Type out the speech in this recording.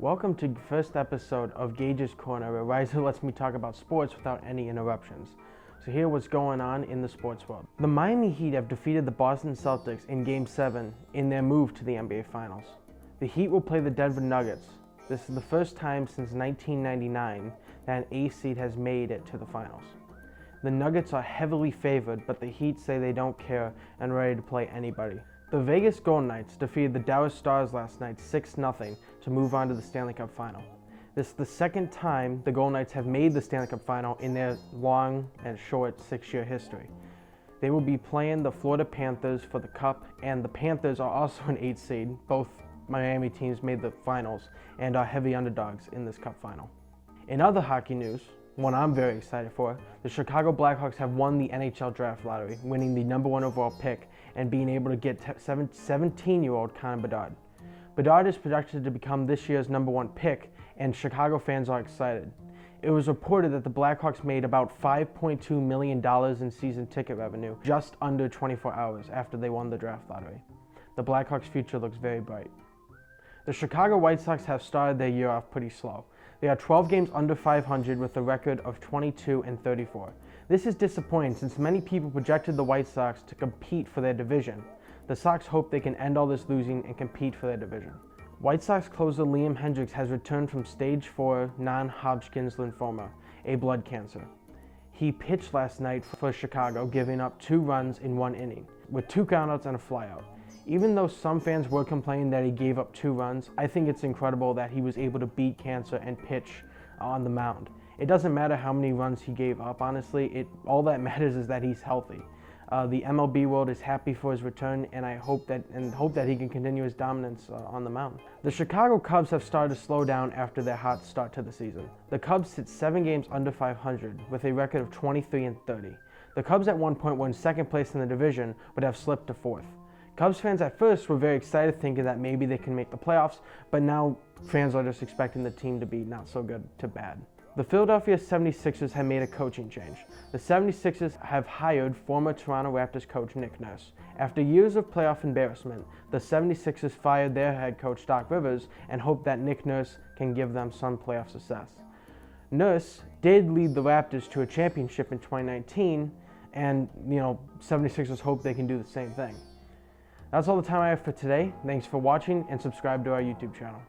Welcome to the first episode of Gage's Corner, where Riser lets me talk about sports without any interruptions. So here's what's going on in the sports world. The Miami Heat have defeated the Boston Celtics in Game 7 in their move to the NBA Finals. The Heat will play the Denver Nuggets. This is the first time since 1999 that an A seed has made it to the finals. The Nuggets are heavily favored, but the Heat say they don't care and are ready to play anybody. The Vegas Golden Knights defeated the Dallas Stars last night 6-0 to move on to the Stanley Cup Final. This is the second time the Golden Knights have made the Stanley Cup Final in their long and short 6-year history. They will be playing the Florida Panthers for the Cup, and the Panthers are also an 8 seed. Both Miami teams made the finals and are heavy underdogs in this Cup Final. In other hockey news, one I'm very excited for, the Chicago Blackhawks have won the NHL Draft Lottery, winning the #1 overall pick and being able to get 17-year-old Connor Bedard. Bedard is projected to become this year's #1 pick, and Chicago fans are excited. It was reported that the Blackhawks made about $5.2 million in season ticket revenue just under 24 hours after they won the draft lottery. The Blackhawks' future looks very bright. The Chicago White Sox have started their year off pretty slow. They are 12 games under 500 with a record of 22-34. This is disappointing since many people projected the White Sox to compete for their division. The Sox hope they can end all this losing and compete for their division. White Sox closer Liam Hendriks has returned from stage 4 non-Hodgkin's lymphoma, a blood cancer. He pitched last night for Chicago, giving up 2 runs in 1 inning, with 2 countouts and a flyout. Even though some fans were complaining that he gave up 2 runs, I think it's incredible that he was able to beat cancer and pitch on the mound. It doesn't matter how many runs he gave up, honestly. All that matters is that he's healthy. The MLB world is happy for his return, and I hope that he can continue his dominance on the mound. The Chicago Cubs have started to slow down after their hot start to the season. The Cubs sit 7 games under 500 with a record of 23-30. The Cubs at one point were in second place in the division, but have slipped to 4th. Cubs fans at first were very excited, thinking that maybe they can make the playoffs, but now fans are just expecting the team to be not so good to bad. The Philadelphia 76ers have made a coaching change. The 76ers have hired former Toronto Raptors coach Nick Nurse. After years of playoff embarrassment, the 76ers fired their head coach Doc Rivers and hope that Nick Nurse can give them some playoff success. Nurse did lead the Raptors to a championship in 2019, and 76ers hope they can do the same thing. That's all the time I have for today. Thanks for watching, and subscribe to our YouTube channel.